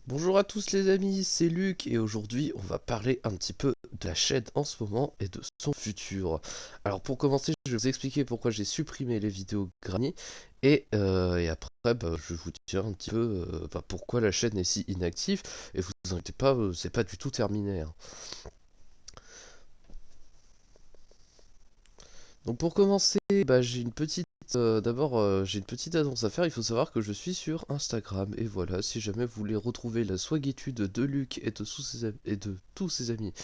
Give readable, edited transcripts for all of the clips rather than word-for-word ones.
Bonjour à tous les amis, c'est Luc et aujourd'hui on va parler un petit peu de la chaîne en ce moment et de son futur. Alors pour commencer, je vais vous expliquer pourquoi j'ai supprimé les vidéos granier et après je vais vous dire un petit peu pourquoi la chaîne est si inactive et vous inquiétez pas, c'est pas du tout terminé, hein. Donc pour commencer, j'ai une petite j'ai une petite annonce à faire. Il faut savoir que je suis sur Instagram et voilà, si jamais vous voulez retrouver la swagitude de Luc et de tous ses amis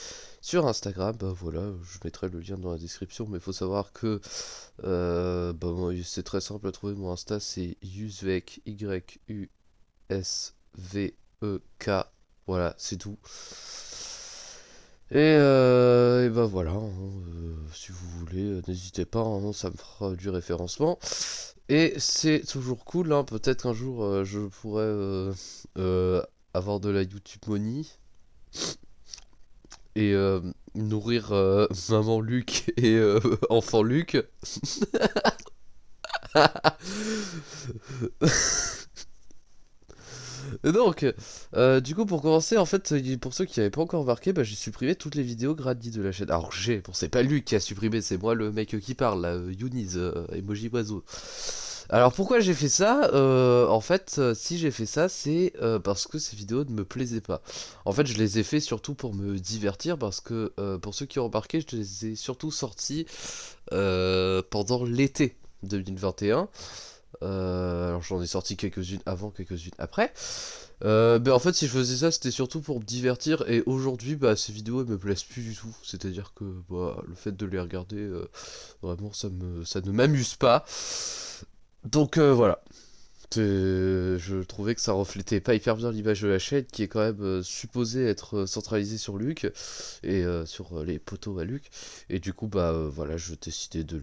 sur Instagram, bah voilà, je mettrai le lien dans la description. Mais il faut savoir que moi, c'est très simple à trouver. Mon Insta c'est Yusvek, YUSVEK. Voilà, c'est tout. Et bah voilà, hein, si vous voulez, n'hésitez pas, hein, ça me fera du référencement. Et c'est toujours cool, hein, peut-être qu'un jour je pourrais euh, avoir de la YouTube Money et nourrir maman Luc et enfant Luc. Et donc, du coup, pour commencer, en fait, pour ceux qui n'avaient pas encore remarqué, j'ai supprimé toutes les vidéos gratuites de la chaîne. Alors, bon, c'est pas lui qui a supprimé, c'est moi le mec qui parle, là, Younis, emoji oiseau. Alors, pourquoi j'ai fait ça? En fait, si j'ai fait ça, c'est parce que ces vidéos ne me plaisaient pas. En fait, je les ai fait surtout pour me divertir, parce que, pour ceux qui ont remarqué, je les ai surtout sortis pendant l'été 2021. Alors j'en ai sorti quelques-unes avant, quelques-unes après. En fait, si je faisais ça, c'était surtout pour me divertir. Et aujourd'hui, ces vidéos, elles me plaisent plus du tout. C'est-à-dire que le fait de les regarder, vraiment, ça ne m'amuse pas. Donc voilà. Je trouvais que ça reflétait pas hyper bien l'image de la chaîne, qui est quand même supposée être centralisée sur Luc et sur les poteaux à Luc. Et du coup, voilà, je décidais de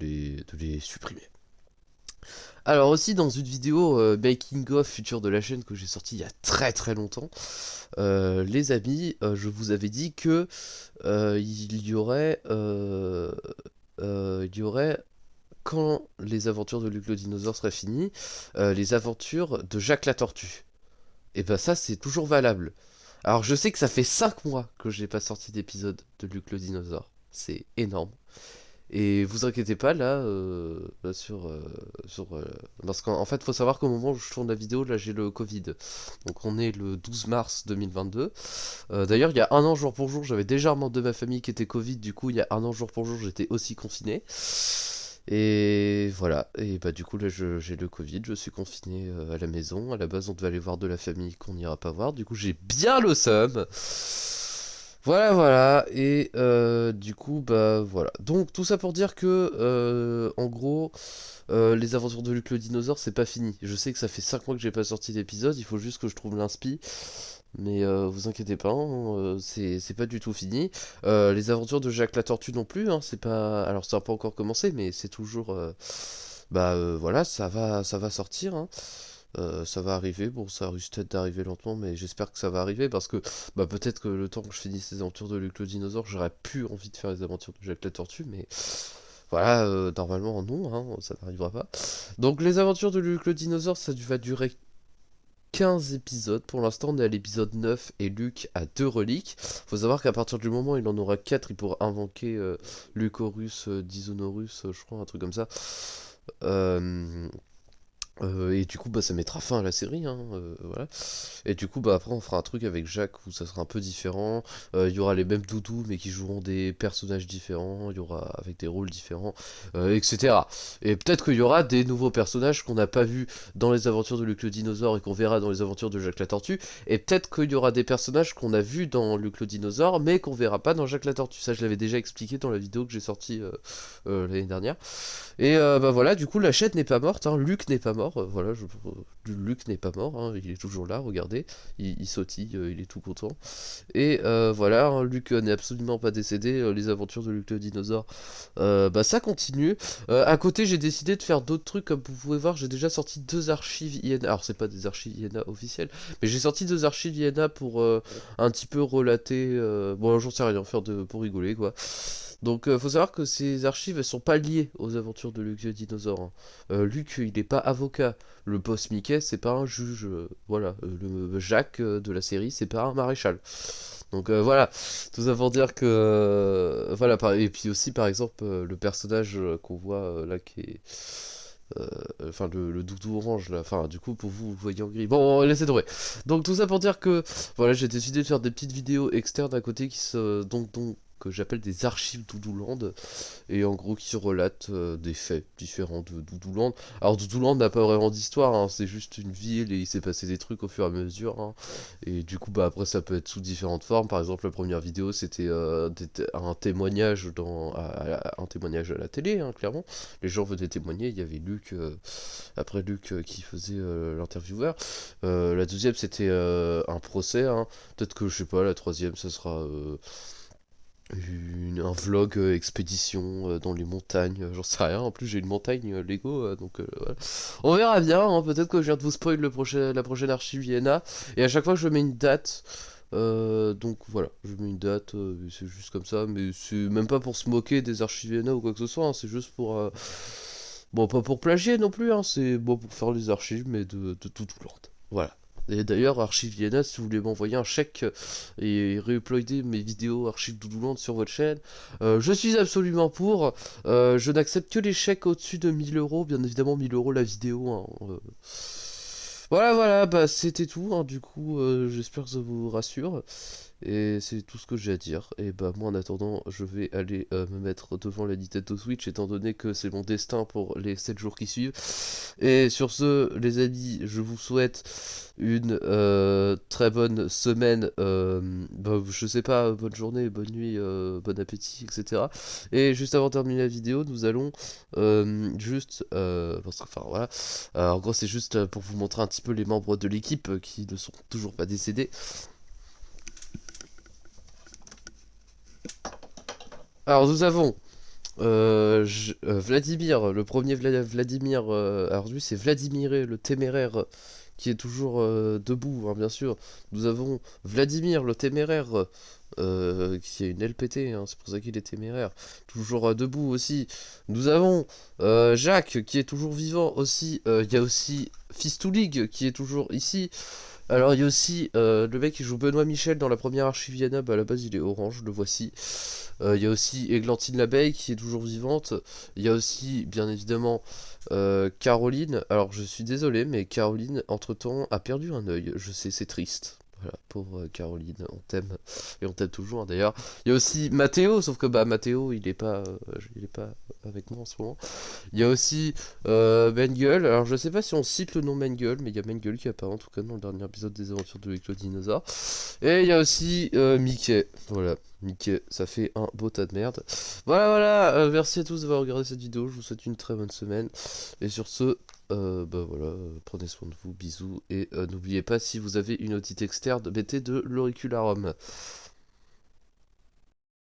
les supprimer. Alors aussi dans une vidéo making of future de la chaîne que j'ai sortie il y a très très longtemps, les amis, je vous avais dit que il y aurait quand les aventures de Luc le dinosaure seraient finies, les aventures de Jacques la tortue. Et ben ça c'est toujours valable. Alors je sais que ça fait 5 mois que j'ai pas sorti d'épisode de Luc le dinosaure. C'est énorme. Et vous inquiétez pas là parce qu'en fait faut savoir qu'au moment où je tourne la vidéo là j'ai le Covid. Donc on est le 12 mars 2022. D'ailleurs il y a un an jour pour jour j'avais déjà un membre de ma famille qui était Covid. Du coup il y a un an jour pour jour j'étais aussi confiné. Et voilà, et du coup là j'ai le Covid, je suis confiné à la maison. À la base on devait aller voir de la famille qu'on n'ira pas voir, du coup j'ai bien le seum. Voilà, voilà, et du coup, voilà. Donc, tout ça pour dire que, en gros, les aventures de Luc le dinosaure, c'est pas fini. Je sais que ça fait 5 mois que j'ai pas sorti d'épisode, il faut juste que je trouve l'inspi. Mais vous inquiétez pas, hein, c'est pas du tout fini. Les aventures de Jacques la Tortue non plus, hein, c'est pas. Alors, ça n'a pas encore commencé, mais c'est toujours. Voilà, ça va sortir, hein. Ça va arriver, bon ça risque peut-être d'arriver lentement mais j'espère que ça va arriver parce que peut-être que le temps que je finisse les aventures de Luc le dinosaure j'aurais plus envie de faire les aventures de Jacques la Tortue mais voilà, normalement non, hein, ça n'arrivera pas. Donc les aventures de Luc le dinosaure ça va durer 15 épisodes, pour l'instant on est à l'épisode 9 et Luc a 2 reliques. Faut savoir qu'à partir du moment où il en aura 4 il pourra invoquer Lucorus, Disonorus, je crois un truc comme ça. Euh, et du coup, ça mettra fin à la série, hein, voilà. Et du coup, après, on fera un truc avec Jacques où ça sera un peu différent. Il y aura les mêmes doudous, mais qui joueront des personnages différents. Il y aura avec des rôles différents, etc. Et peut-être qu'il y aura des nouveaux personnages qu'on n'a pas vus dans les aventures de Luc le dinosaure et qu'on verra dans les aventures de Jacques la tortue. Et peut-être qu'il y aura des personnages qu'on a vus dans Luc le dinosaure, mais qu'on verra pas dans Jacques la tortue. Ça, je l'avais déjà expliqué dans la vidéo que j'ai sortie l'année dernière. Et voilà, du coup, la chaîne n'est pas morte, hein. Luc n'est pas mort. Voilà, Luc n'est pas mort, hein. Il est toujours là, regardez. Il sautille, il est tout content. Et voilà, hein, Luc n'est absolument pas décédé. Les aventures de Luc le dinosaure, ça continue. À côté, j'ai décidé de faire d'autres trucs. Comme vous pouvez voir, j'ai déjà sorti 2 archives INA. Alors, c'est pas des archives INA officielles, mais j'ai sorti 2 archives INA pour un petit peu relater. Bon, j'en sais rien, pour rigoler, quoi. Donc, faut savoir que ces archives, elles sont pas liées aux aventures de Luc le dinosaure, hein. Luc, il est pas avocat. Le boss Mickey, c'est pas un juge. Voilà. Le Jacques de la série, c'est pas un maréchal. Donc voilà, tout ça pour dire que voilà, et puis aussi par exemple le personnage qu'on voit là qui est euh, enfin le doudou orange là, enfin du coup pour vous vous le voyez en gris. Bon, laissez tomber. Donc tout ça pour dire que voilà, j'ai décidé de faire des petites vidéos externes à côté qui se donc que j'appelle des archives Doudouland et en gros qui relate des faits différents de Doudouland. Alors Doudouland n'a pas vraiment d'histoire, hein, c'est juste une ville et il s'est passé des trucs au fur et à mesure, hein. Et du coup bah après ça peut être sous différentes formes. Par exemple la première vidéo c'était un témoignage un témoignage à la télé, hein, clairement. Les gens venaient témoigner, il y avait Luc, après Luc qui faisait l'intervieweur. La deuxième c'était un procès, hein. Peut-être que je sais pas, la troisième ça sera un vlog expédition dans les montagnes, j'en sais rien. En plus, j'ai une montagne Lego, donc voilà. On verra bien, hein. Peut-être que je viens de vous spoil la prochaine archive Vienna. Et à chaque fois, je mets une date. Donc voilà, je mets une date, c'est juste comme ça, mais c'est même pas pour se moquer des archives Vienna ou quoi que ce soit, hein. C'est juste pour. Bon, pas pour plagier non plus, hein. C'est bon pour faire les archives, mais de tout l'ordre. Voilà. Et d'ailleurs, Archive Vienna, si vous voulez m'envoyer un chèque et réuploader mes vidéos Archive Doudouland sur votre chaîne, je suis absolument pour. Je n'accepte que les chèques au-dessus de 1000 euros, bien évidemment 1000 € la vidéo, hein. Voilà, voilà, bah c'était tout, hein. Du coup, j'espère que ça vous rassure. Et c'est tout ce que j'ai à dire. Et bah moi en attendant, je vais aller me mettre devant la Nintendo Switch étant donné que c'est mon destin pour les 7 jours qui suivent. Et sur ce, les amis, je vous souhaite une très bonne semaine. Bah, je sais pas, bonne journée, bonne nuit, bon appétit, etc. Et juste avant de terminer la vidéo, nous allons juste, parce que, enfin voilà, en gros c'est juste pour vous montrer un petit peu les membres de l'équipe qui ne sont toujours pas décédés. Alors nous avons Vladimir, le premier Vladimir, alors lui c'est Vladimiré le téméraire qui est toujours debout, hein, bien sûr. Nous avons Vladimir le téméraire qui a une LPT, hein, c'est pour ça qu'il est téméraire, toujours debout aussi. Nous avons Jacques qui est toujours vivant aussi. Il y a aussi Fistoulig qui est toujours ici. Alors, il y a aussi le mec qui joue Benoît Michel dans la première Archiviana, bah à la base il est orange, le voici. Il y a aussi Églantine l'abeille qui est toujours vivante. Il y a aussi, bien évidemment, Caroline. Alors, je suis désolé, mais Caroline, entre-temps, a perdu un œil. Je sais, c'est triste. Voilà, pauvre Caroline, on t'aime. Et on t'aime toujours, hein, d'ailleurs. Il y a aussi Mathéo, sauf que bah Mathéo, il est pas avec moi en ce moment. Il y a aussi Mengele. Alors, je sais pas si on cite le nom Mengele, mais il y a Mengele qui apparaît en tout cas dans le dernier épisode des aventures de Luc le dinosaure. Et il y a aussi Mickey. Voilà, Mickey, ça fait un beau tas de merde. Voilà, voilà. Merci à tous d'avoir regardé cette vidéo. Je vous souhaite une très bonne semaine. Et sur ce, bah voilà, prenez soin de vous. Bisous. Et n'oubliez pas, si vous avez une otite externe, mettez de l'auricularum.